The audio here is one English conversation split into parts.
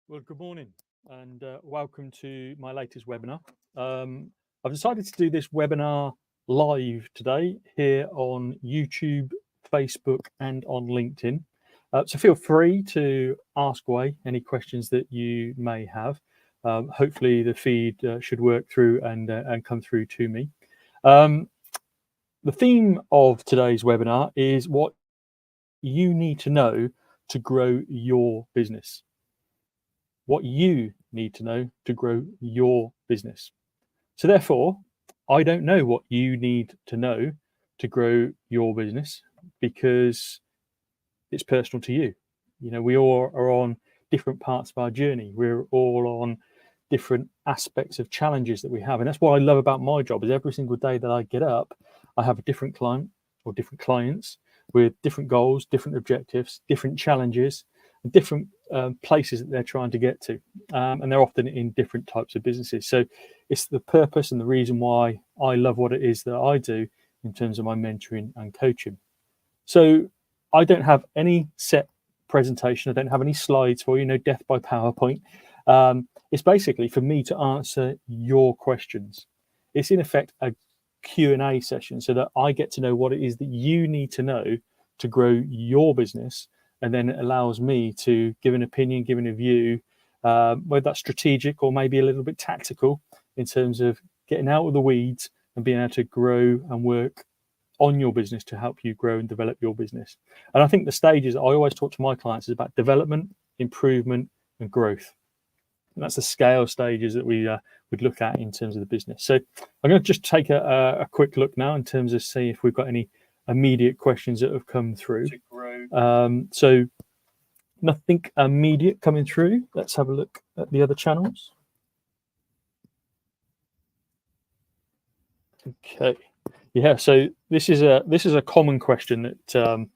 Well, good morning and welcome to my latest webinar. I've decided to do this webinar live today here on YouTube, Facebook and on LinkedIn. So feel free to ask away any questions that you may have. Hopefully the feed should work through and come through to me. The theme of today's webinar is what you need to know to grow your business. What you need to know to grow your business. So therefore, I don't know what you need to know to grow your business because it's personal to you. You know, we all are on different parts of our journey. We're all on different aspects of challenges that we have. And that's what I love about my job is every single day that I get up, I have a different client or different clients with different goals, different objectives, different challenges, and different places that they're trying to get to. And they're often in different types of businesses. So it's the purpose and the reason why I love what it is that I do in terms of my mentoring and coaching. So I don't have any set presentation. I don't have any slides for you, no death by PowerPoint. It's basically for me to answer your questions. It's in effect a Q&A session so that I get to know what it is that you need to know to grow your business. And then it allows me to give an opinion, give a view, whether that's strategic or maybe a little bit tactical in terms of getting out of the weeds and being able to grow and work on your business to help you grow and develop your business. And I think the stages I always talk to my clients is about development, improvement, and growth. And that's the scale stages that we would look at in terms of the business. So I'm going to just take a quick look now in terms of see if we've got any immediate questions that have come through. So nothing immediate coming through. Let's have a look at the other channels. Okay, yeah. So this is a common question that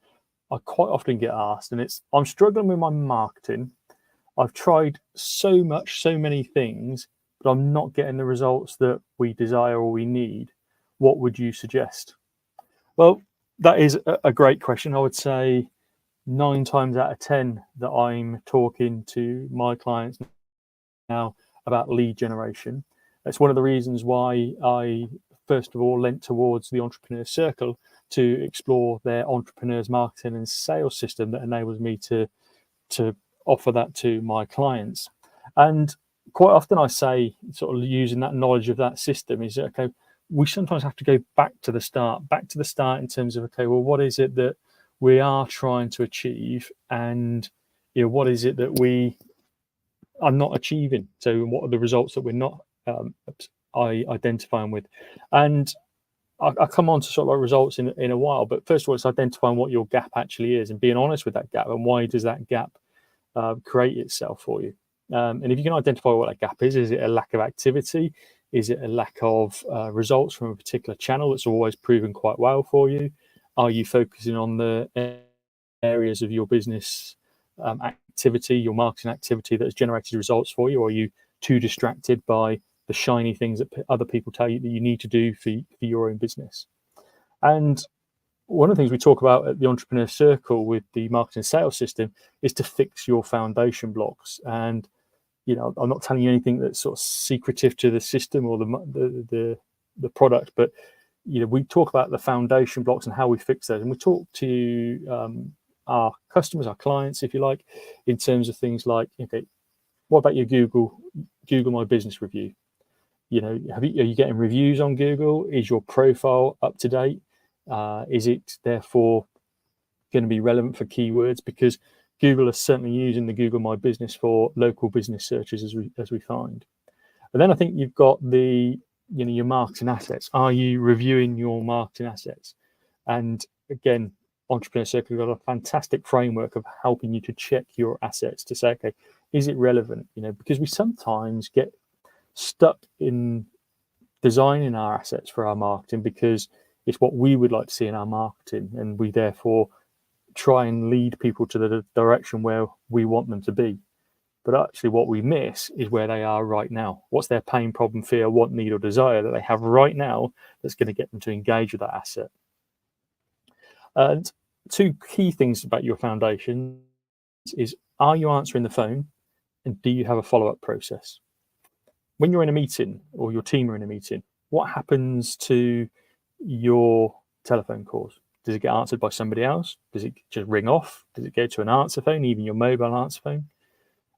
I quite often get asked, and it's I'm struggling with my marketing. I've tried so many things, but I'm not getting the results that we desire or we need. What would you suggest? Well, that is a great question. I would say 9 times out of 10 that I'm talking to my clients now about lead generation. That's one of the reasons why I first of all lent towards the Entrepreneur Circle to explore their entrepreneurs marketing and sales system that enables me to offer that to my clients. And quite often I say, sort of using that knowledge of that system, is okay, we sometimes have to go back to the start in terms of, okay, well, what is it that we are trying to achieve, and what is it that we are not achieving? So what are the results that we're not identifying with? And I'll come on to sort of like results in a while, but first of all, it's identifying what your gap actually is and being honest with that gap, and why does that gap create itself for you. And if you can identify what that gap is it a lack of activity? Is it a lack of results from a particular channel that's always proven quite well for you? Are you focusing on the areas of your business activity, your marketing activity that has generated results for you? Or are you too distracted by the shiny things that other people tell you that you need to do for your own business? And one of the things we talk about at the Entrepreneur Circle with the marketing sales system is to fix your foundation blocks. And I'm not telling you anything that's sort of secretive to the system or the product, but we talk about the foundation blocks and how we fix those. And we talk to our customers, our clients, if you like, in terms of things like, okay, what about your Google My Business review? Are you getting reviews on Google? Is your profile up to date? Is it therefore going to be relevant for keywords? Because Google is certainly using the Google My Business for local business searches, as we find. And then I think you've got your marketing assets. Are you reviewing your marketing assets? And again, Entrepreneur Circle got a fantastic framework of helping you to check your assets to say, okay, is it relevant? Because we sometimes get stuck in designing our assets for our marketing because it's what we would like to see in our marketing, and we therefore try and lead people to the direction where we want them to be. But actually what we miss is where they are right now. What's their pain, problem, fear, want, need, or desire that they have right now that's going to get them to engage with that asset? And 2 key things about your foundation is, are you answering the phone? And do you have a follow-up process? When you're in a meeting or your team are in a meeting, what happens to your telephone calls? Does it get answered by somebody else? Does it just ring off? Does it go to an answer phone, even your mobile answer phone?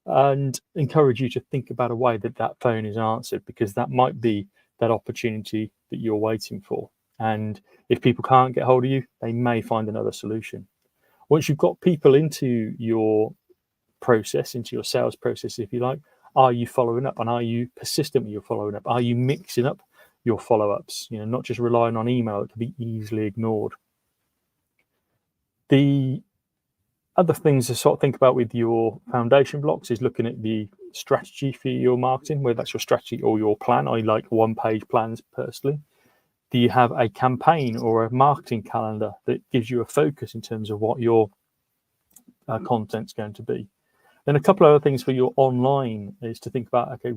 And encourage you to think about a way that that phone is answered, because that might be that opportunity that you're waiting for. And if people can't get hold of you, they may find another solution. Once you've got people into your process, into your sales process, if you like, are you following up, and are you persistent with your following up? Are you mixing up your follow-ups? Not just relying on email that can be easily ignored. The other things to sort of think about with your foundation blocks is looking at the strategy for your marketing, whether that's your strategy or your plan. I like one-page plans personally. Do you have a campaign or a marketing calendar that gives you a focus in terms of what your content's going to be? Then a couple of other things for your online is to think about, okay,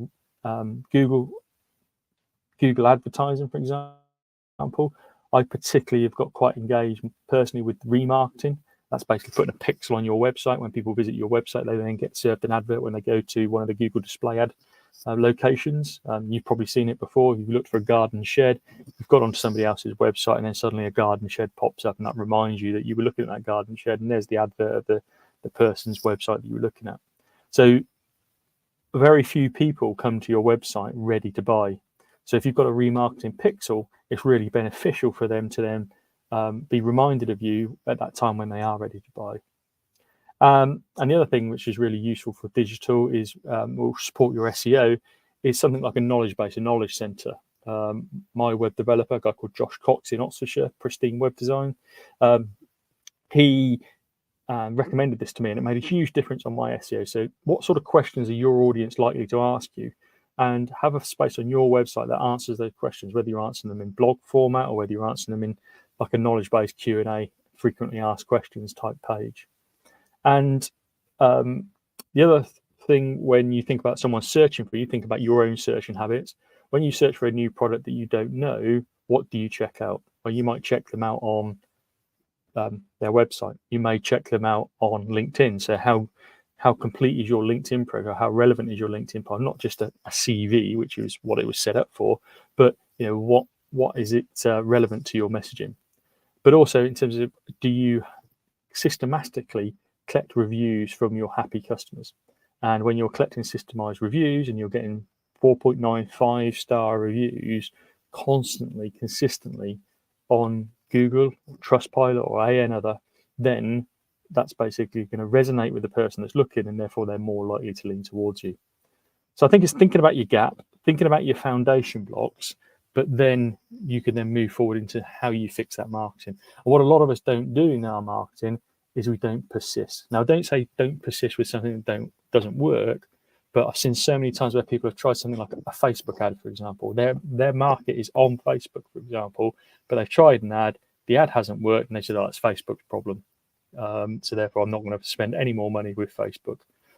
Google advertising, for example. I particularly have got quite engaged personally with remarketing. That's basically putting a pixel on your website. When people visit your website, they then get served an advert when they go to one of the Google display ad locations. You've probably seen it before. If you've looked for a garden shed, you've got onto somebody else's website, and then suddenly a garden shed pops up, and that reminds you that you were looking at that garden shed, and there's the advert of the person's website that you were looking at. So very few people come to your website ready to buy. So if you've got a remarketing pixel, it's really beneficial for them to then be reminded of you at that time when they are ready to buy. And the other thing which is really useful for digital is will support your SEO is something like a knowledge base, a knowledge center. My web developer, a guy called Josh Cox in Oxfordshire, Pristine Web Design, he recommended this to me, and it made a huge difference on my SEO. So what sort of questions are your audience likely to ask you? And have a space on your website that answers those questions, whether you're answering them in blog format or whether you're answering them in like a knowledge-based Q&A, frequently asked questions type page. And the other thing, when you think about someone searching for you, think about your own searching habits. When you search for a new product that you don't know, what do you check out? Well, you might check them out on their website. You may check them out on LinkedIn. So how complete is your LinkedIn profile? How relevant is your LinkedIn profile? Not just a CV, which is what it was set up for, but what is it relevant to your messaging? But also in terms of, do you systematically collect reviews from your happy customers? And when you're collecting systemized reviews and you're getting 4.9 5-star reviews constantly, consistently on Google, Trustpilot, or another, then that's basically going to resonate with the person that's looking, and therefore they're more likely to lean towards you. So I think it's thinking about your gap, thinking about your foundation blocks, but then you can then move forward into how you fix that marketing. And what a lot of us don't do in our marketing is we don't persist. Now, don't say don't persist with something that doesn't work, but I've seen so many times where people have tried something like a Facebook ad, for example. Their market is on Facebook, for example, but they've tried an ad, the ad hasn't worked, and they said, oh, it's Facebook's problem. So therefore, I'm not going to spend any more money with Facebook.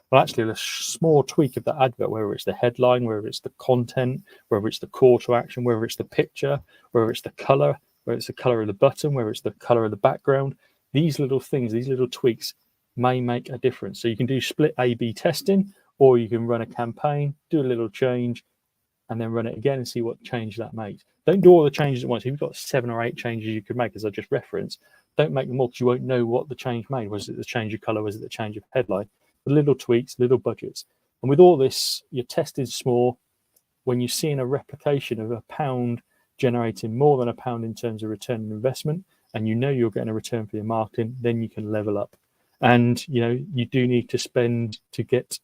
Well, actually, a small tweak of that advert, whether it's the headline, whether it's the content, whether it's the call to action, whether it's the picture, whether it's the color, whether it's the color of the button, whether it's the color of the background, these little things, these little tweaks may make a difference. So you can do split A/B testing, or you can run a campaign, do a little change, and then run it again and see what change that makes. Don't do all the changes at once. If you've got 7 or 8 changes you could make, as I just referenced, don't make them all, because you won't know what the change made. Was it the change of color? Was it the change of headline? The little tweaks, little budgets. And with all this, you're testing small. When you're seeing a replication of £1 generating more than £1 in terms of return on investment, and you know you're getting a return for your marketing, then you can level up. And you do need to spend to get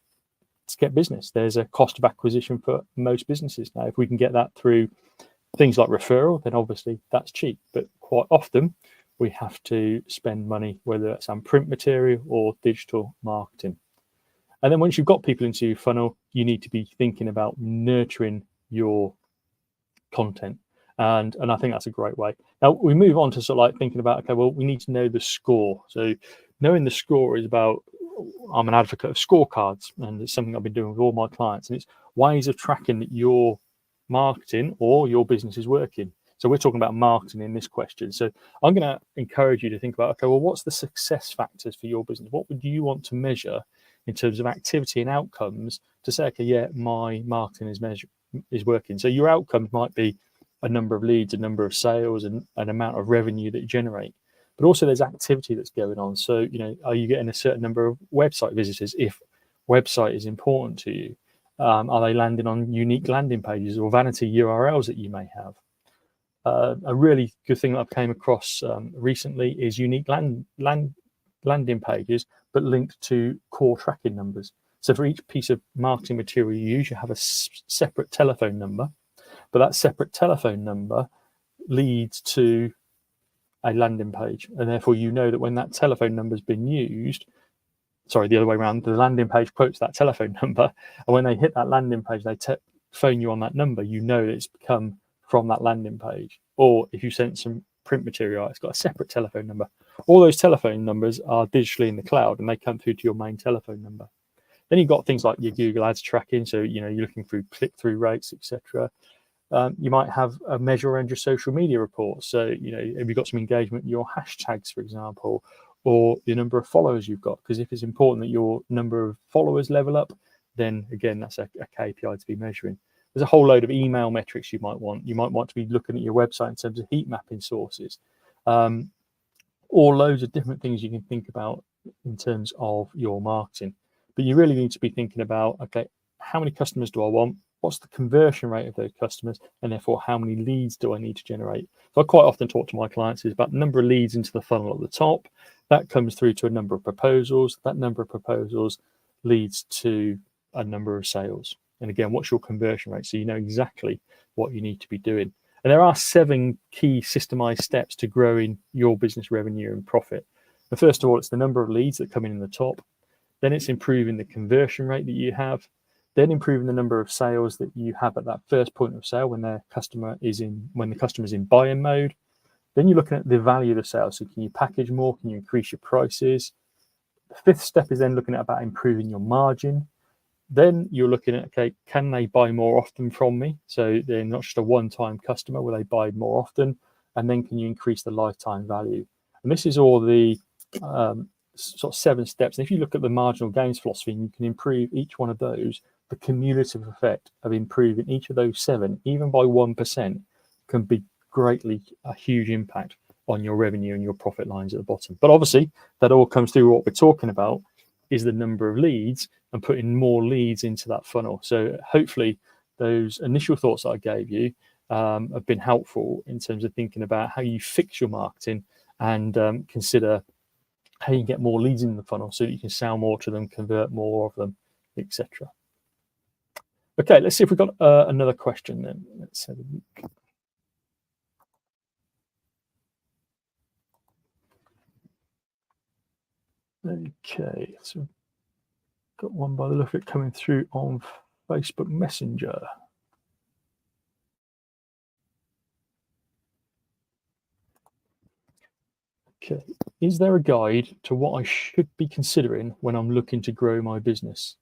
business. There's a cost of acquisition for most businesses now. If we can get that through things like referral, then obviously that's cheap. But quite often we have to spend money, whether that's on print material or digital marketing. And then once you've got people into your funnel, you need to be thinking about nurturing your content. And I think that's a great way. Now we move on to sort of like thinking about, okay, well, we need to know the score. So knowing the score is about, I'm an advocate of scorecards, and it's something I've been doing with all my clients, and it's ways of tracking that your marketing or your business is working. So we're talking about marketing in this question. So I'm going to encourage you to think about, okay, well, what's the success factors for your business? What would you want to measure in terms of activity and outcomes to say, okay, yeah, my marketing is working. So your outcomes might be a number of leads, a number of sales, and an amount of revenue that you generate. But also there's activity that's going on. So, are you getting a certain number of website visitors if website is important to you? Are they landing on unique landing pages or vanity URLs that you may have? A really good thing that I've came across recently is unique landing pages, but linked to core tracking numbers. So for each piece of marketing material you use, you have a separate telephone number, but that separate telephone number leads to a landing page. And therefore, that when that telephone number has been used, sorry, the other way around, the landing page quotes that telephone number. And when they hit that landing page, they phone you on that number, that it's come from that landing page. Or if you sent some print material, it's got a separate telephone number. All those telephone numbers are digitally in the cloud and they come through to your main telephone number. Then you've got things like your Google Ads tracking. So, you're looking through click-through rates, etc. You might have a measure around your social media reports. So, have you got some engagement in your hashtags, for example, or the number of followers you've got? Because if it's important that your number of followers level up, then again, that's a KPI to be measuring. There's a whole load of email metrics you might want. You might want to be looking at your website in terms of heat mapping sources, or loads of different things you can think about in terms of your marketing. But you really need to be thinking about, okay, how many customers do I want? What's the conversion rate of those customers? And therefore, how many leads do I need to generate? So I quite often talk to my clients is about the number of leads into the funnel at the top. That comes through to a number of proposals. That number of proposals leads to a number of sales. And again, what's your conversion rate? So you know exactly what you need to be doing. And there are 7 key systemized steps to growing your business revenue and profit. And first of all, it's the number of leads that come in the top. Then it's improving the conversion rate that you have. Then improving the number of sales that you have at that first point of sale when the customer is in buying mode. Then you're looking at the value of the sale. So can you package more? Can you increase your prices? The 5th step is then looking at about improving your margin. Then you're looking at, okay, can they buy more often from me? So they're not just a one-time customer, will they buy more often? And then can you increase the lifetime value? And this is all the sort of 7 steps. And if you look at the marginal gains philosophy, and you can improve each one of those, the cumulative effect of improving each of those 7, even by 1%, can be greatly a huge impact on your revenue and your profit lines at the bottom. But obviously, that all comes through what we're talking about is the number of leads and putting more leads into that funnel. So hopefully those initial thoughts that I gave you have been helpful in terms of thinking about how you fix your marketing and consider how you get more leads in the funnel so that you can sell more to them, convert more of them, etc. Okay, let's see if we've got another question then. Let's have a look. Okay, so got one by the look of it coming through on Facebook Messenger. Okay, is there a guide to what I should be considering when I'm looking to grow my business?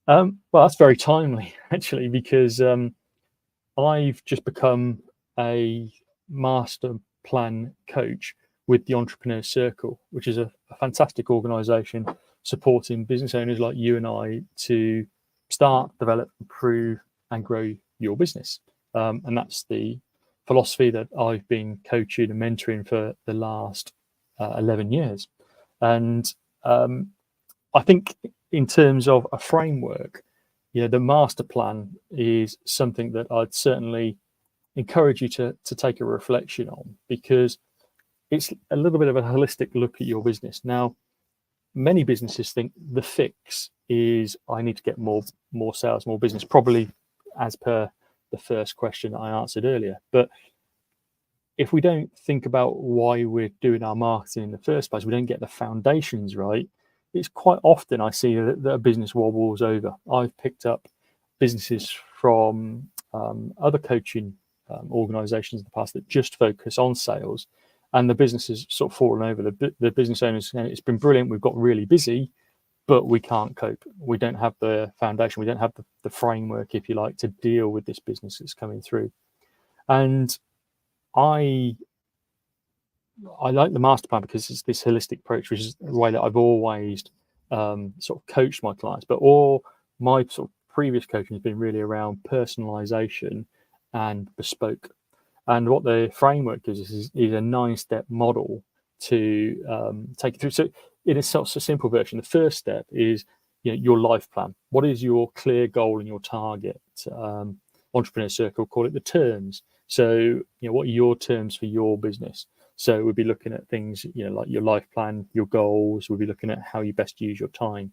Well, that's very timely, actually, because I've just become a master plan coach with the Entrepreneur Circle, which is a fantastic organization supporting business owners like you and I to start, develop, improve, and grow your business. And that's the philosophy that I've been coaching and mentoring for the last 11 years. And I think in terms of a framework, the master plan is something that I'd certainly encourage you to take a reflection on, because it's a little bit of a holistic look at your business. Now, many businesses think the fix is I need to get more sales, more business, probably as per the first question I answered earlier. But if we don't think about why we're doing our marketing in the first place, we don't get the foundations right, it's quite often I see that a business wobbles over. I've picked up businesses from other coaching organizations in the past that just focus on sales, and the business has sort of fallen over. The business owners, it's been brilliant, we've got really busy, but we can't cope. We don't have the foundation, we don't have the framework, if you like, to deal with this business that's coming through. And I like the master plan because it's this holistic approach, which is the way that I've always sort of coached my clients, but all my sort of previous coaching has been really around personalization and bespoke. And what the framework gives us is a 9-step model to take it through. So in a sort of simple version, the first step is your life plan. What is your clear goal and your target? Entrepreneur Circle call it the terms. So what are your terms for your business? So we'll be looking at things like your life plan, your goals. We'll be looking at how you best use your time.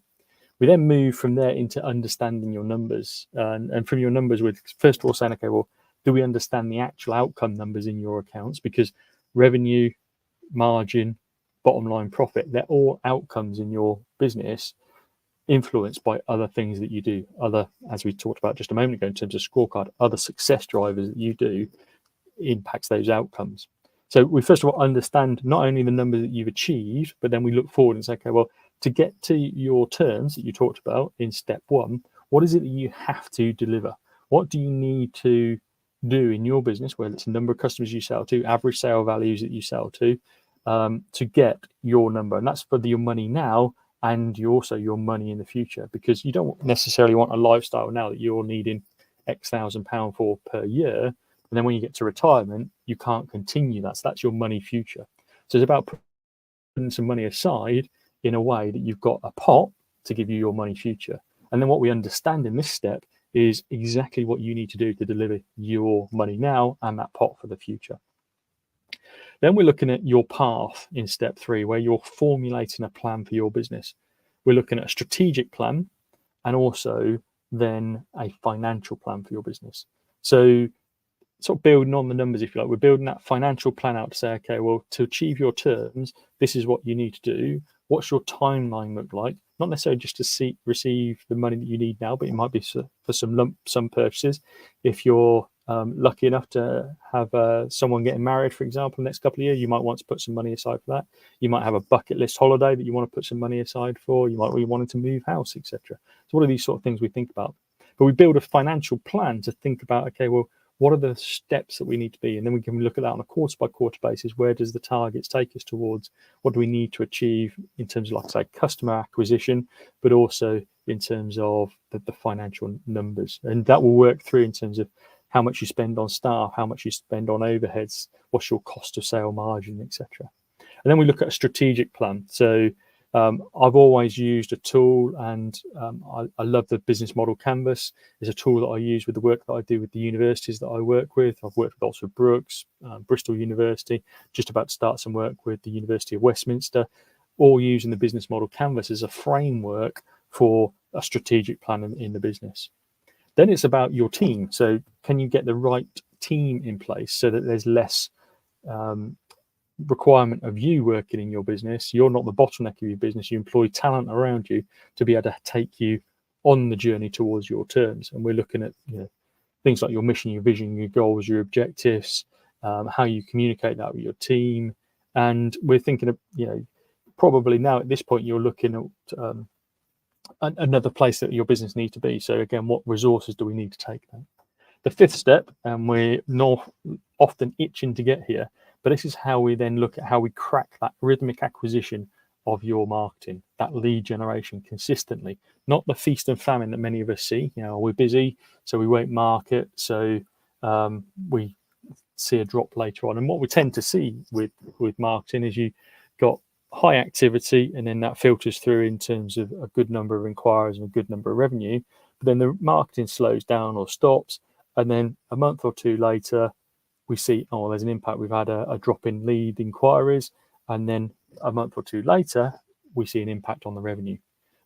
We then move from there into understanding your numbers, and from your numbers, we're first of all saying, okay, well, do we understand the actual outcome numbers in your accounts? Because revenue, margin, bottom line profit, they're all outcomes in your business influenced by other things that you do, other, as we talked about just a moment ago in terms of scorecard, other success drivers that you do impacts those outcomes. So we first of all understand not only the numbers that you've achieved, but then we look forward and say, okay, well, to get to your terms that you talked about in step 1, what is it that you have to deliver? What do you need to do in your business, whether it's the number of customers you sell to, average sale values that you sell to get your number? And that's for your money now and also your money in the future, because you don't necessarily want a lifestyle now that you're needing X thousand pound for per year. And then when you get to retirement, you can't continue that. So that's your money future. So it's about putting some money aside in a way that you've got a pot to give you your money future. And then what we understand in this step is exactly what you need to do to deliver your money now and that pot for the future. Then we're looking at your path in step 3, where you're formulating a plan for your business. We're looking at a strategic plan and also then a financial plan for your business. So sort of building on the numbers, if you like, we're building that financial plan out to say, okay, well, to achieve your terms, this is what you need to do. What's your timeline look like? Not necessarily just to receive the money that you need now, but it might be for some lump sum purchases. If you're lucky enough to have someone getting married, for example, in the next couple of years, you might want to put some money aside for that. You might have a bucket list holiday that you want to put some money aside for. You might be wanting to move house, etc. So what are these sort of things we think about? But we build a financial plan to think about, okay, well, what are the steps that we need to be? And then we can look at that on a quarter by quarter basis. Where does the targets take us towards? What do we need to achieve in terms of, like I say, customer acquisition, but also in terms of the financial numbers? And that will work through in terms of how much you spend on staff, how much you spend on overheads, what's your cost of sale margin, etc. And then we look at a strategic plan. So I've always used a tool, and I love the business model canvas. It's a tool that I use with the work that I do with the universities that I work with. I've worked with Oxford Brookes, Bristol University, just about to start some work with the University of Westminster, all using the business model canvas as a framework for a strategic plan in the business. Then it's about your team. So can you get the right team in place so that there's less requirement of you working in your business? You're not the bottleneck of your business. You employ talent around you to be able to take you on the journey towards your terms. And we're looking at things like your mission, your vision, your goals, your objectives, how you communicate that with your team. And we're thinking of probably now at this point you're looking at another place that your business needs to be. So again, what resources do we need to take then? The 5th step, and we're not often itching to get here, but this is how we then look at how we crack that rhythmic acquisition of your marketing, that lead generation consistently, not the feast and famine that many of us see. We're busy, so we won't market, so we see a drop later on. And what we tend to see with marketing is you got high activity, and then that filters through in terms of a good number of inquiries and a good number of revenue. But then the marketing slows down or stops, and then a month or two later, we see, oh, there's an impact. We've had a drop in lead inquiries, and then a month or two later, we see an impact on the revenue.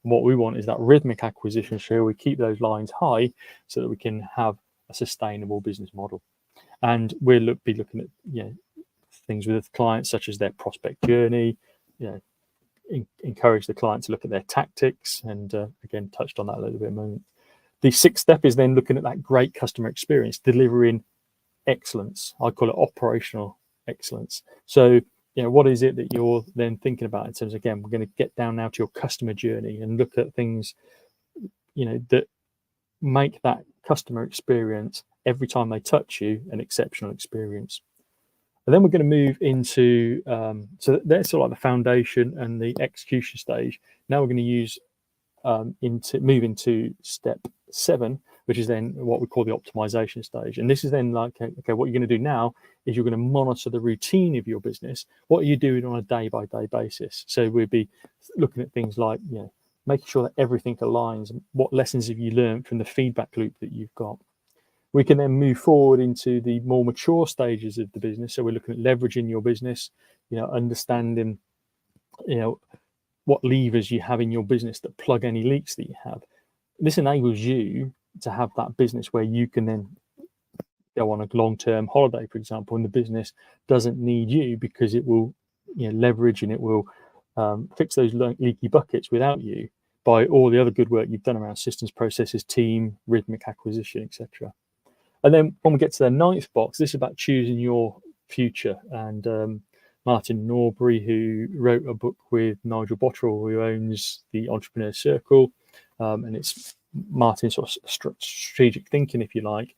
And what we want is that rhythmic acquisition, so we keep those lines high so that we can have a sustainable business model. And we'll be looking at things with clients such as their prospect journey. Encourage the client to look at their tactics, and again touched on that a little bit in a moment. The 6th step is then looking at that great customer experience, delivering excellence. I call it operational excellence. So what is it that you're then thinking about in terms of, again, we're going to get down now to your customer journey and look at things that make that customer experience every time they touch you an exceptional experience. And then we're going to move into, so that's sort of like the foundation and the execution stage. Now we're going to move into step 7, which is then what we call the optimization stage. And this is then like, okay, what you're going to do now is you're going to monitor the routine of your business. What are you doing on a day-by-day basis? So we'll be looking at things like, making sure that everything aligns. What lessons have you learned from the feedback loop that you've got? We can then move forward into the more mature stages of the business. So we're looking at leveraging your business, understanding, what levers you have in your business that plug any leaks that you have. This enables you to have that business where you can then go on a long-term holiday, for example, and the business doesn't need you because it will leverage and it will fix those leaky buckets without you by all the other good work you've done around systems, processes, team, rhythmic acquisition, etc. And then when we get to the 9th box, this is about choosing your future. And Martin Norbury, who wrote a book with Nigel Botterill, who owns the Entrepreneur Circle, and it's Martin's sort of strategic thinking, if you like.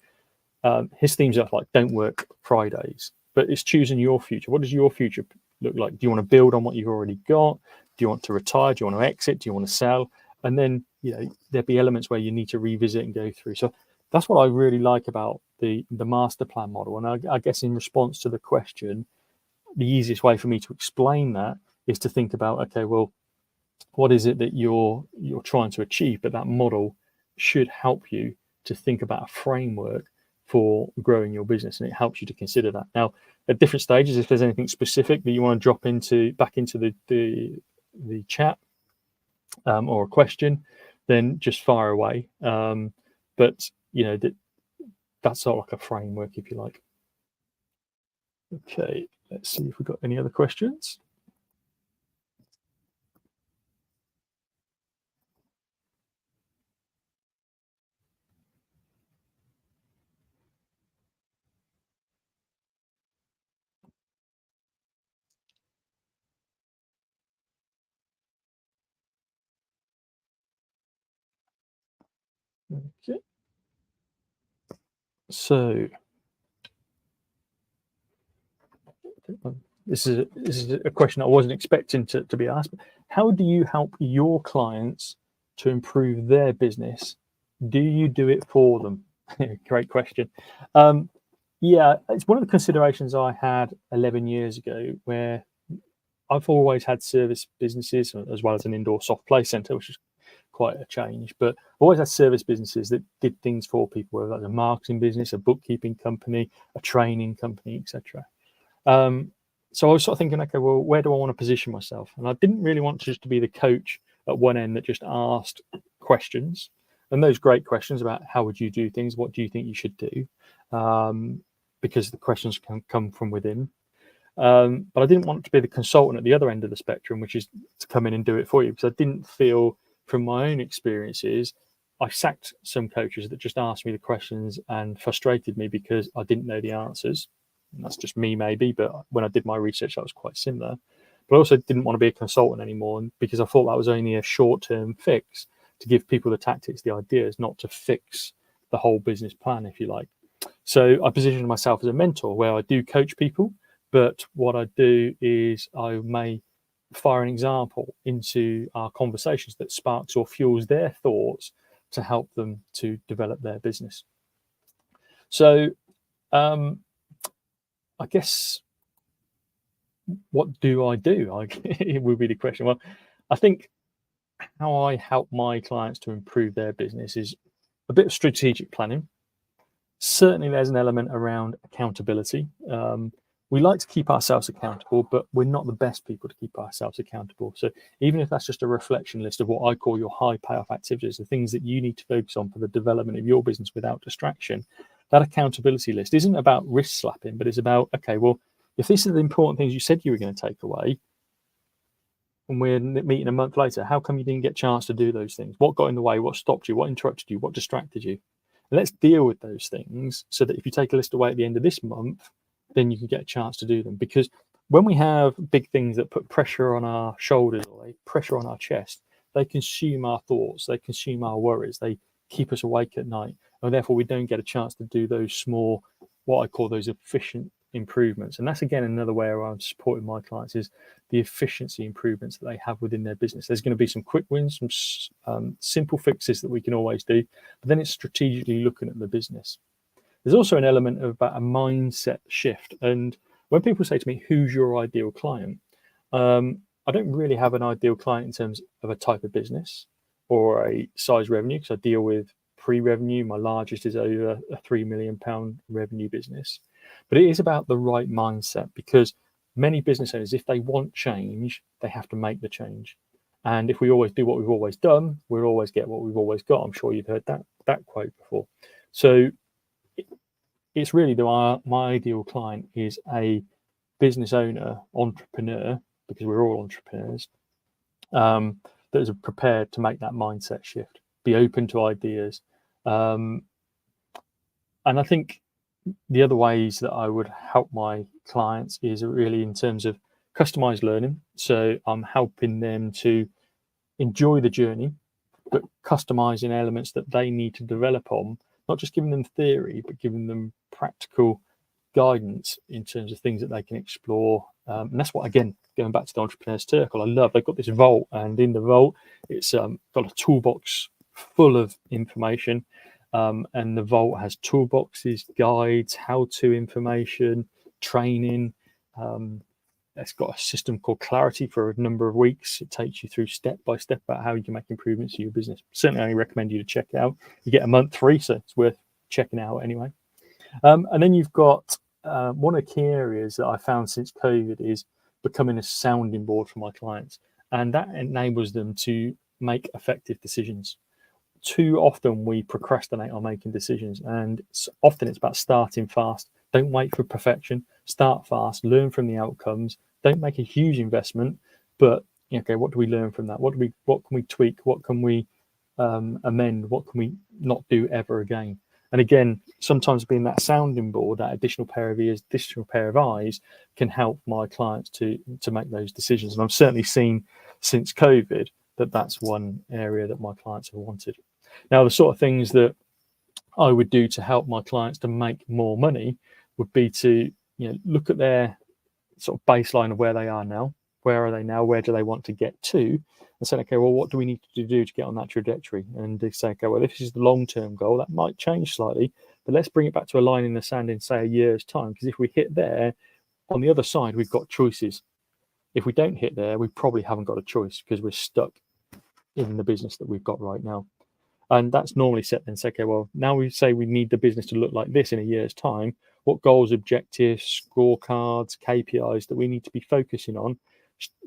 His themes are like, don't work Fridays, but it's choosing your future. What does your future look like? Do you want to build on what you've already got? Do you want to retire? Do you want to exit? Do you want to sell? And then, there'll be elements where you need to revisit and go through. So that's what I really like about the master plan model. And I guess in response to the question, the easiest way for me to explain that is to think about, okay, well, what is it that you're trying to achieve? But that model should help you to think about a framework for growing your business, and it helps you to consider that. Now, at different stages, if there's anything specific that you want to drop back into the chat or a question, then just fire away. But that's sort of like a framework, if you like. Okay, let's see if we've got any other questions. Okay. So this is a question I wasn't expecting to be asked. How do you help your clients to improve their business? Do you do it for them? Great question. Yeah, it's one of the considerations I had 11 years ago, where I've always had service businesses as well as an indoor soft play centre, which is quite a change. But I've always had service businesses that did things for people, whether that's a marketing business, a bookkeeping company, a training company, etc. So I was sort of thinking, okay, well, where do I want to position myself? And I didn't really want just to be the coach at one end that just asked questions, and those great questions about how would you do things, what do you think you should do, because the questions can come from within. But I didn't want to be the consultant at the other end of the spectrum, which is to come in and do it for you, because I didn't feel, from my own experiences, I sacked some coaches that just asked me the questions and frustrated me because I didn't know the answers. And that's just me, maybe, but when I did my research, that was quite similar. But I also didn't want to be a consultant anymore, because I thought that was only a short-term fix to give people the tactics, the ideas, not to fix the whole business plan, if you like. So I positioned myself as a mentor, where I do coach people, but what I do is I may fire an example into our conversations that sparks or fuels their thoughts to help them to develop their business. So I guess, what do I do? It would be the question. Well, I think how I help my clients to improve their business is a bit of strategic planning. Certainly, there's an element around accountability. We like to keep ourselves accountable, but we're not the best people to keep ourselves accountable. So even if that's just a reflection list of what I call your high payoff activities, the things that you need to focus on for the development of your business without distraction, that accountability list isn't about wrist slapping, but it's about, okay, well, if these are the important things you said you were going to take away, and we're meeting a month later, how come you didn't get a chance to do those things? What got in the way? What stopped you? What interrupted you? What distracted you? And let's deal with those things, so that if you take a list away at the end of this month, then you can get a chance to do them. Because when we have big things that put pressure on our shoulders, or pressure on our chest, they consume our thoughts, they consume our worries, they keep us awake at night, and therefore we don't get a chance to do those small, what I call those efficient improvements. And that's again another way where I'm supporting my clients is the efficiency improvements that they have within their business. There's going to be some quick wins, some simple fixes that we can always do, but then it's strategically looking at the business. There's also an element of about a mindset shift. And when people say to me, who's your ideal client? I don't really have an ideal client in terms of a type of business or a size revenue, because I deal with pre-revenue. My largest is over a £3 million revenue business. But it is about the right mindset, because many business owners, if they want change, they have to make the change. And if we always do what we've always done, we'll always get what we've always got. I'm sure you've heard that quote before. So it's really my ideal client is a business owner, entrepreneur, because we're all entrepreneurs, that is prepared to make that mindset shift, be open to ideas. And I think the other ways that I would help my clients is really in terms of customized learning. So I'm helping them to enjoy the journey, but customizing elements that they need to develop on, not just giving them theory, but giving them practical guidance in terms of things that they can explore. And that's what, again, going back to the Entrepreneur Circle, I love. They've got this vault, and in the vault, it's got a toolbox full of information. And the vault has toolboxes, guides, how-to information, training. It's got a system called Clarity for a number of weeks. It takes you through step by step about how you can make improvements to your business. Certainly, I recommend you to check it out. You get a month free, so it's worth checking out anyway. And then you've got one of the key areas that I found since COVID is becoming a sounding board for my clients, and that enables them to make effective decisions. Too often we procrastinate on making decisions, and often it's about starting fast. Don't wait for perfection. Start fast. Learn from the outcomes. Don't make a huge investment, but okay, what do we learn from that? What can we tweak? What can we amend? What can we not do ever again? And again, sometimes being that sounding board, that additional pair of ears, additional pair of eyes, can help my clients to make those decisions. And I've certainly seen since COVID that that's one area that my clients have wanted. Now, the sort of things that I would do to help my clients to make more money would be to look at their sort of baseline of where they are now. Where are they now? Where do they want to get to? And say, okay, well, what do we need to do to get on that trajectory? And they say, okay, well, if this is the long-term goal, that might change slightly, but let's bring it back to a line in the sand in, say, a year's time. Because if we hit there, on the other side, we've got choices. If we don't hit there, we probably haven't got a choice because we're stuck in the business that we've got right now. And that's normally set then say, okay, well, now we say we need the business to look like this in a year's time. What goals, objectives, scorecards, KPIs that we need to be focusing on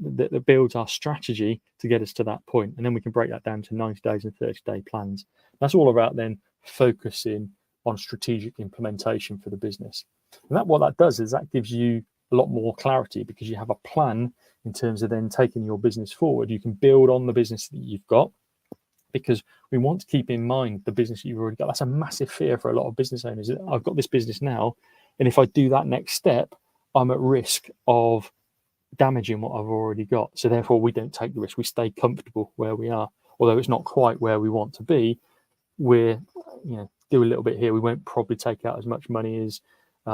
that builds our strategy to get us to that point. And then we can break that down to 90 days and 30-day plans. That's all about then focusing on strategic implementation for the business. And what that does is that gives you a lot more clarity, because you have a plan in terms of then taking your business forward. You can build on the business that you've got, because we want to keep in mind the business that you've already got. That's a massive fear for a lot of business owners. I've got this business now, and if I do that next step, I'm at risk of damaging what I've already got. So therefore, we don't take the risk. We stay comfortable where we are. Although it's not quite where we want to be, we're do a little bit here. We won't probably take out as much money as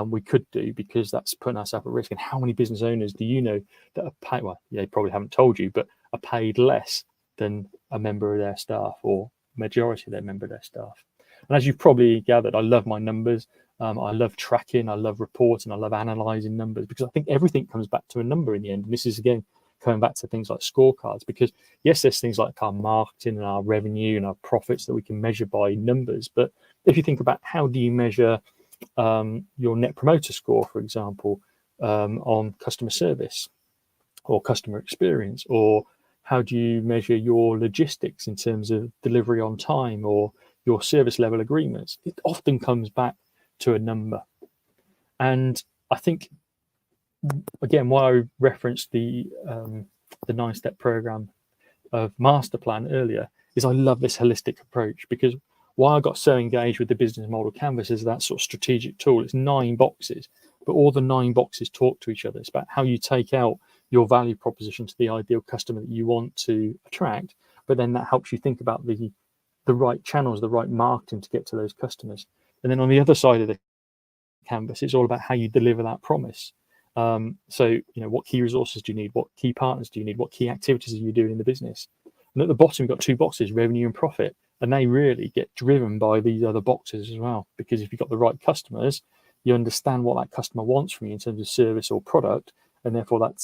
we could do, because that's putting ourselves at risk. And how many business owners do you know that are paid? Well, they probably haven't told you, but are paid less than a member of their staff, or majority of their member of their staff. And as you've probably gathered, I love my numbers. I love tracking. I love reporting. I love analysing numbers, because I think everything comes back to a number in the end. And this is, again, coming back to things like scorecards, because yes, there's things like our marketing and our revenue and our profits that we can measure by numbers. But if you think about how do you measure your net promoter score, for example, on customer service or customer experience, or how do you measure your logistics in terms of delivery on time or your service level agreements? It often comes back to a number. And I think, again, why I referenced the 9-step program of Master Plan earlier is I love this holistic approach, because why I got so engaged with the business model canvas is that sort of strategic tool. It's 9 boxes, but all the 9 boxes talk to each other. It's about how you take out your value proposition to the ideal customer that you want to attract, but then that helps you think about the right channels, the right marketing to get to those customers. And then on the other side of the canvas. It's all about how you deliver that promise. So, what key resources do you need? What key partners do you need? What key activities are you doing in the business? And at the bottom, you've got two boxes, revenue and profit. And they really get driven by these other boxes as well. Because if you've got the right customers, you understand what that customer wants from you in terms of service or product. And therefore, that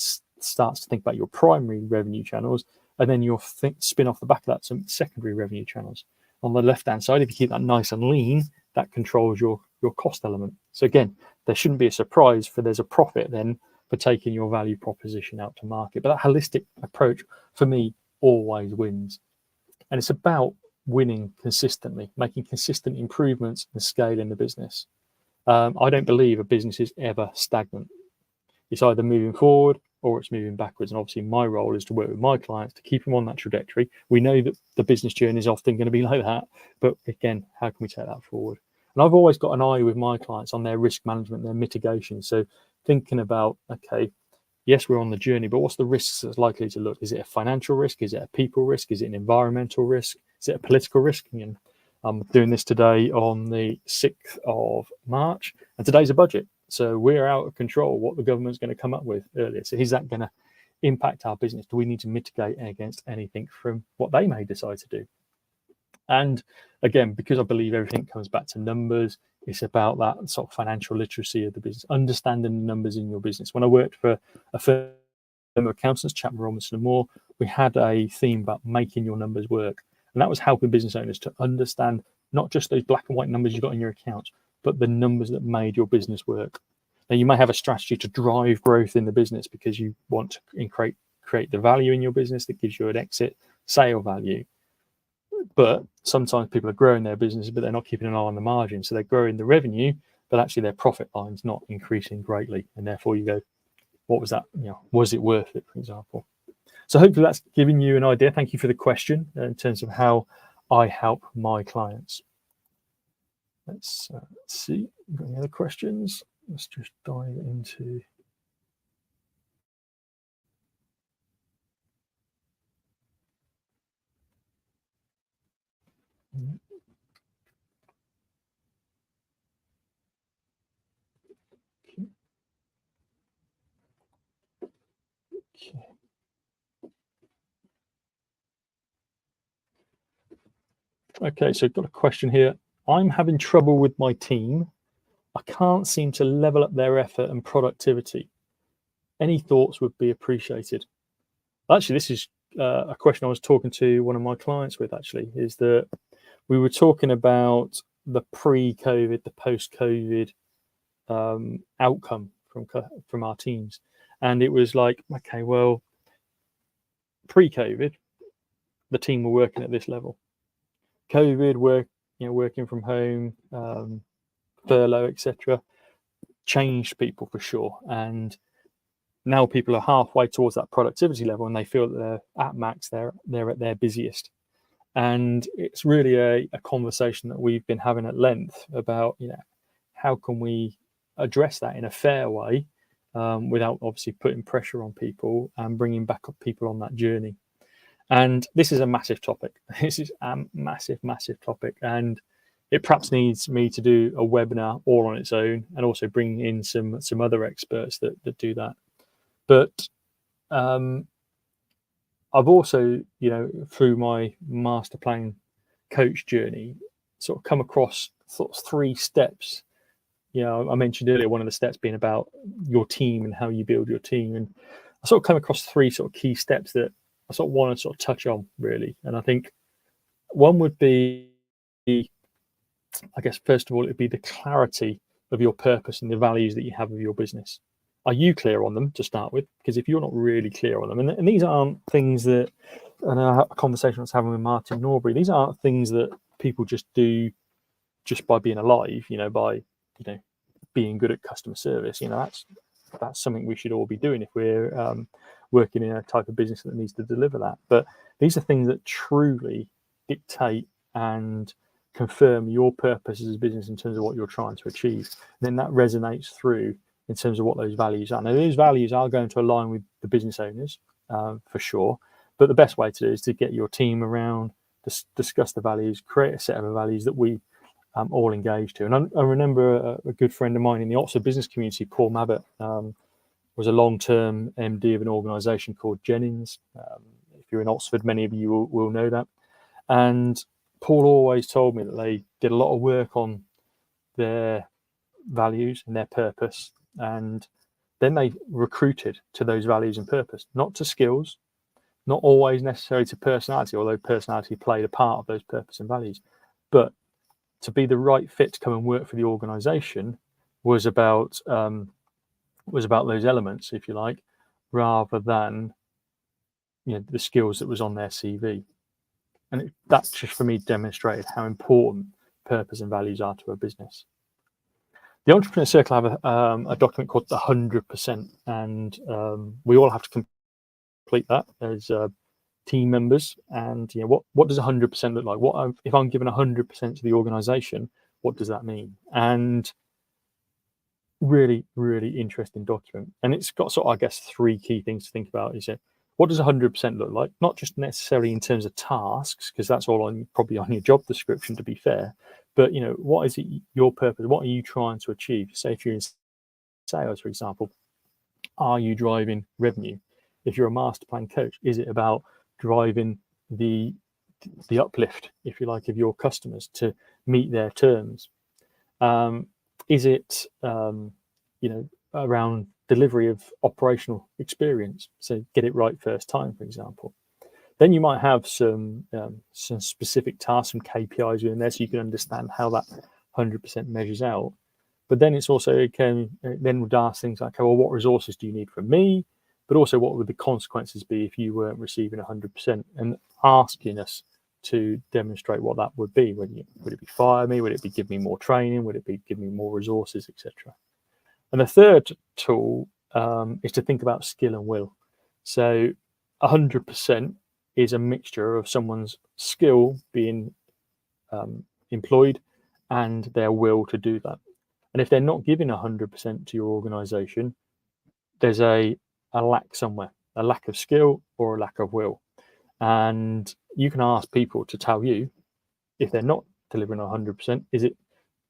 starts to think about your primary revenue channels. And then you'll spin off the back of that some secondary revenue channels. On the left-hand side, if you keep that nice and lean, that controls your cost element. So again, there shouldn't be a surprise for there's a profit then for taking your value proposition out to market. But that holistic approach, for me, always wins. And it's about winning consistently, making consistent improvements and scaling the business. I don't believe a business is ever stagnant. It's either moving forward or it's moving backwards. And obviously my role is to work with my clients to keep them on that trajectory. We know that the business journey is often going to be like that, but again, how can we take that forward? And I've always got an eye with my clients on their risk management, their mitigation. So thinking about, okay, yes, we're on the journey, but what's the risks that's likely to look? Is it a financial risk? Is it a people risk? Is it an environmental risk? Is it a political risk? And I'm doing this today on the 6th of March, and today's a budget. So we're out of control what the government's going to come up with earlier. So is that going to impact our business? Do we need to mitigate against anything from what they may decide to do? And again, because I believe everything comes back to numbers, it's about that sort of financial literacy of the business, understanding the numbers in your business. When I worked for a firm of accountants, Chapman Robinson & Moore, we had a theme about making your numbers work. And that was helping business owners to understand not just those black and white numbers you got in your accounts, but the numbers that made your business work. Now, you may have a strategy to drive growth in the business because you want to create the value in your business that gives you an exit sale value. But sometimes people are growing their business, but they're not keeping an eye on the margin. So they're growing the revenue, but actually their profit line's not increasing greatly. And therefore you go, what was that? Was it worth it, for example? So hopefully that's giving you an idea. Thank you for the question in terms of how I help my clients. Let's see, got any other questions? Let's just dive into. Okay, so I've got a question here. I'm having trouble with my team. I can't seem to level up their effort and productivity. Any thoughts would be appreciated. Actually, this is a question I was talking to one of my clients with, actually, is that we were talking about the pre-COVID, the post-COVID outcome from our teams. And it was like, okay, well, pre-COVID, the team were working at this level. COVID, working from home, furlough, etc., changed people for sure. And now people are halfway towards that productivity level, and they feel that they're at max. They're at their busiest. And it's really a conversation that we've been having at length about, how can we address that in a fair way, without obviously putting pressure on people and bringing back up people on that journey. And this is a massive topic. This is a massive, massive topic. And it perhaps needs me to do a webinar all on its own, and also bring in some other experts that do that. But I've also, through my master plan coach journey, sort of come across sort of 3 steps. I mentioned earlier one of the steps being about your team and how you build your team. And I sort of come across 3 sort of key steps that I sort of want to sort of touch on, really. And I think one would be, I guess, first of all, it'd be the clarity of your purpose and the values that you have of your business. Are you clear on them to start with? Because if you're not really clear on them, and these aren't things that, and a conversation I was having with Martin Norbury, these aren't things that people just do just by being alive, by being good at customer service. That's something we should all be doing if we're working in a type of business that needs to deliver that. But these are things that truly dictate and confirm your purpose as a business in terms of what you're trying to achieve. And then that resonates through in terms of what those values are. Now, those values are going to align with the business owners, for sure. But the best way to do is to get your team around, discuss the values, create a set of values that we all engaged to. And I remember a good friend of mine in the Oxford business community, Paul Mabbott, was a long-term MD of an organisation called Jennings. If you're in Oxford, many of you will know that. And Paul always told me that they did a lot of work on their values and their purpose, and then they recruited to those values and purpose, not to skills, not always necessarily to personality, although personality played a part of those purpose and values, but to be the right fit to come and work for the organisation was about those elements, if you like, rather than the skills that was on their CV. And that just for me demonstrated how important purpose and values are to a business. The Entrepreneur Circle have a document called the 100%, and we all have to complete that as team members. And what does 100% look like? What if I'm given 100% to the organisation? What does that mean? And really, really interesting document. And it's got sort of, I guess, three key things to think about. Is it, what does 100% look like? Not just necessarily in terms of tasks, because that's all probably on your job description, to be fair. But what is it, your purpose? What are you trying to achieve? Say if you're in sales, for example, are you driving revenue? If you're a master plan coach, is it about driving the uplift, if you like, of your customers to meet their terms? Is it around delivery of operational experience, so get it right first time, for example? Then you might have some specific tasks, some KPIs in there, so you can understand how that 100% measures out. But then it's also then would ask things like, well, what resources do you need from me? But also, what would the consequences be if you weren't receiving 100%? And asking us to demonstrate what that would be. Would it be fire me? Would it be give me more training? Would it be give me more resources, etc.? And the third tool is to think about skill and will. So 100% is a mixture of someone's skill being employed and their will to do that. And if they're not giving 100% to your organization, there's a lack somewhere, a lack of skill or a lack of will. And you can ask people to tell you if they're not delivering 100%, is it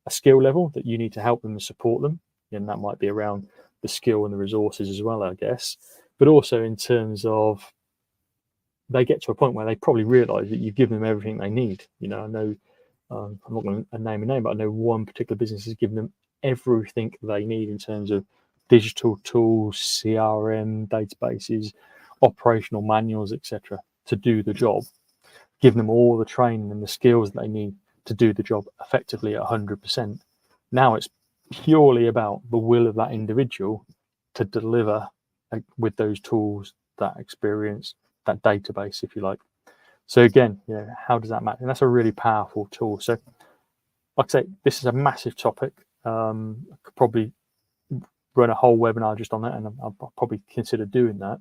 a skill level that you need to help them and support them? And that might be around the skill and the resources as well, I guess. But also in terms of they get to a point where they probably realize that you've given them everything they need. I know, I'm not going to name a name, but I know one particular business has given them everything they need in terms of digital tools, CRM, databases, operational manuals, etc., to do the job, give them all the training and the skills that they need to do the job effectively at 100%. Now it's purely about the will of that individual to deliver with those tools, that experience, that database, if you like. So again, how does that matter? And that's a really powerful tool. So like I say, this is a massive topic. I could probably run a whole webinar just on that, and I'll probably consider doing that.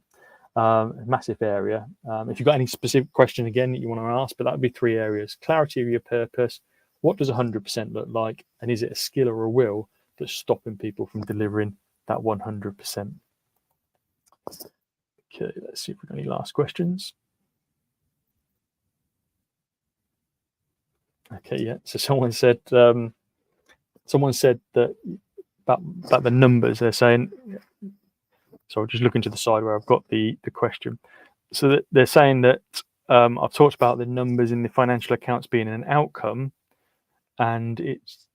A massive area. If you've got any specific question again that you want to ask, but that would be three areas: clarity of your purpose, what does 100% look like, and is it a skill or a will that's stopping people from delivering that 100%? Okay, let's see if we've got any last questions. Okay, yeah. So someone said that about the numbers. They're saying, so I'll just look into the side where I've got the question. So they're saying that I've talked about the numbers in the financial accounts being an outcome, and it's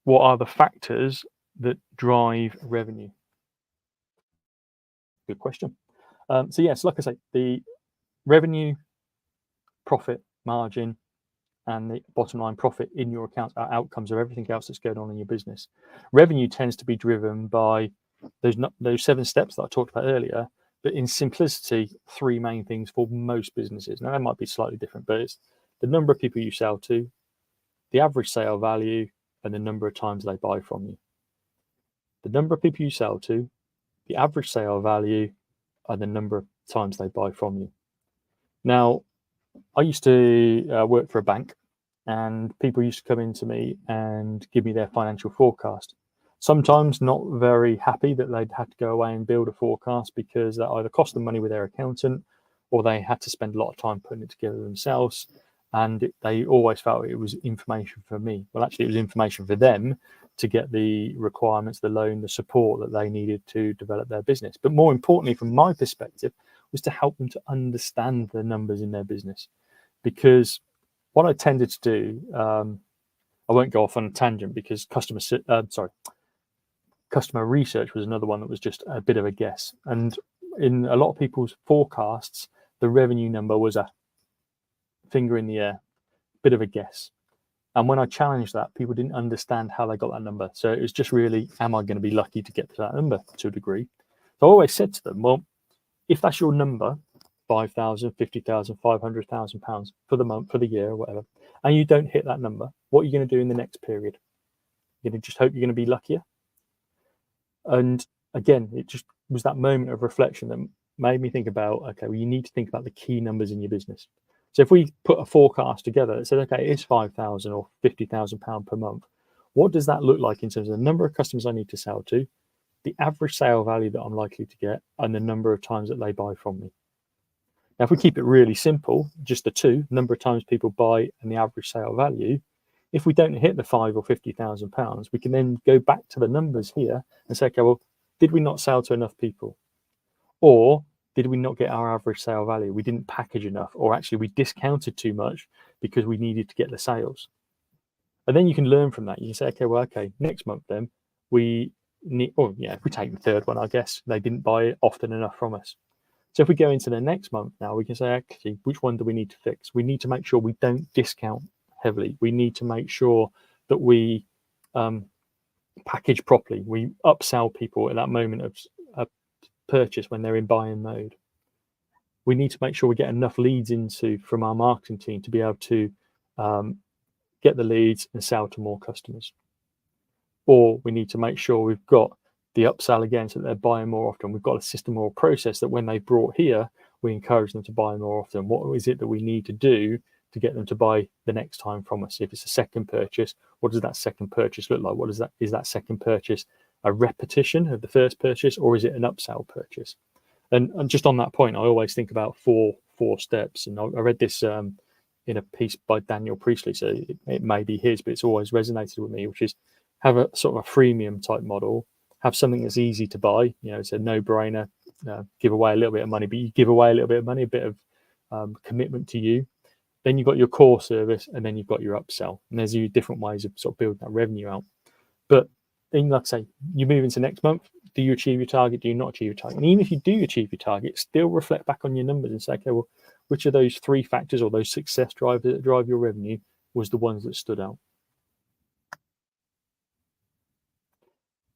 what are the factors that drive revenue? Good question. So yes, like I say, the revenue, profit, margin, and the bottom line profit in your accounts are outcomes of everything else that's going on in your business. Revenue tends to be driven by those 7 steps that I talked about earlier, but in simplicity, 3 main things for most businesses. Now, that might be slightly different, but it's the number of people you sell to, the average sale value, and the number of times they buy from you. The number of people you sell to, the average sale value, and the number of times they buy from you. Now, I used to work for a bank, and people used to come into me and give me their financial forecast. Sometimes not very happy that they'd had to go away and build a forecast because that either cost them money with their accountant, or they had to spend a lot of time putting it together themselves, and they always felt it was information for me. Well, actually, it was information for them to get the requirements, the loan, the support that they needed to develop their business. But more importantly, from my perspective, was to help them to understand the numbers in their business. Because what I tended to do, I won't go off on a tangent, because customer research was another one that was just a bit of a guess. And in a lot of people's forecasts, the revenue number was a finger in the air, bit of a guess. And when I challenged that, people didn't understand how they got that number. So it was just really, am I going to be lucky to get to that number to a degree? So I always said to them, well, if that's your number, 5,000, 50,000, 500,000 pounds for the month, for the year, or whatever, and you don't hit that number, what are you going to do in the next period? You're going to just hope you're going to be luckier? And again, it just was that moment of reflection that made me think about, okay, well, you need to think about the key numbers in your business. So if we put a forecast together that says, okay, it's 5,000 or 50,000 pound per month, what does that look like in terms of the number of customers I need to sell to, the average sale value that I'm likely to get, and the number of times that they buy from me? Now, if we keep it really simple, just the two, number of times people buy and the average sale value, if we don't hit the 5 or 50,000 pounds, we can then go back to the numbers here and say, okay, well, did we not sell to enough people? Or did we not get our average sale value? We didn't package enough, or actually we discounted too much because we needed to get the sales. And then you can learn from that. You can say, okay, well, okay, next month then we need, or yeah, if we take the third one, I guess they didn't buy it often enough from us. So if we go into the next month now, we can say, actually, which one do we need to fix? We need to make sure we don't discount heavily. We need to make sure that we package properly. We upsell people at that moment of purchase when they're in buying mode. We need to make sure we get enough leads from our marketing team to be able to get the leads and sell to more customers. Or we need to make sure we've got the upsell again so that they're buying more often. We've got a system or a process that when they brought here, we encourage them to buy more often. What is it that we need to do to get them to buy the next time from us? If it's a second purchase, what does that second purchase look like? Is that second purchase a repetition of the first purchase, or is it an upsell purchase? And just on that point, I always think about four steps. And I read this in a piece by Daniel Priestley, so it may be his, but it's always resonated with me, which is have a sort of a freemium type model, have something that's easy to buy. You know, it's a no-brainer. Give away a little bit of money, but you give away a little bit of money, a bit of commitment to you. Then you've got your core service, and then you've got your upsell. And there's different ways of sort of building that revenue out. But then, like I say, you move into next month. Do you achieve your target? Do you not achieve your target? And even if you do achieve your target, still reflect back on your numbers and say, okay, well, which of those three factors or those success drivers that drive your revenue was the ones that stood out?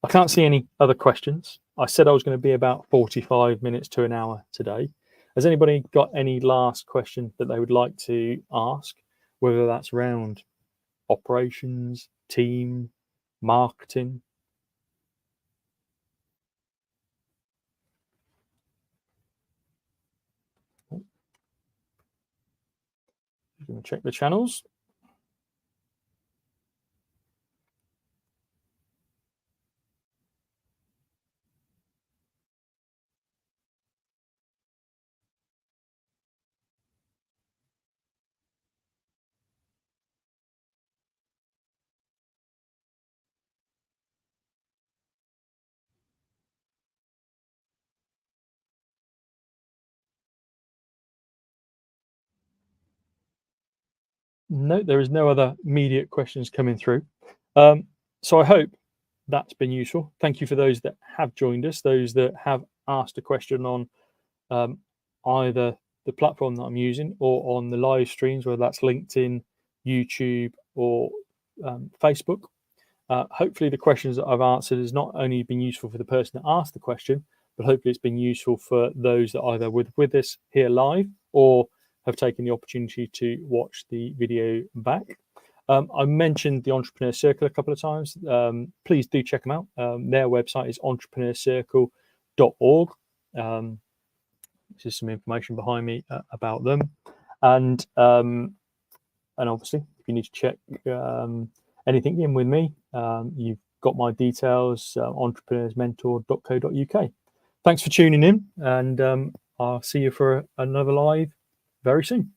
I can't see any other questions. I said I was going to be about 45 minutes to an hour today. Has anybody got any last question that they would like to ask, whether that's around operations, team, marketing? I'm going to check the channels. No, there is no other immediate questions coming through. So I hope that's been useful. Thank you for those that have joined us, those that have asked a question on either the platform that I'm using or on the live streams, whether that's LinkedIn, YouTube, or Facebook. Hopefully the questions that I've answered has not only been useful for the person that asked the question, but hopefully it's been useful for those that either with us here live or have taken the opportunity to watch the video back. I mentioned the Entrepreneur Circle a couple of times. Please do check them out. Their website is entrepreneurcircle.org. This is some information behind me about them. And obviously, if you need to check anything in with me, you've got my details, entrepreneursmentor.co.uk. Thanks for tuning in, and I'll see you for another live very soon.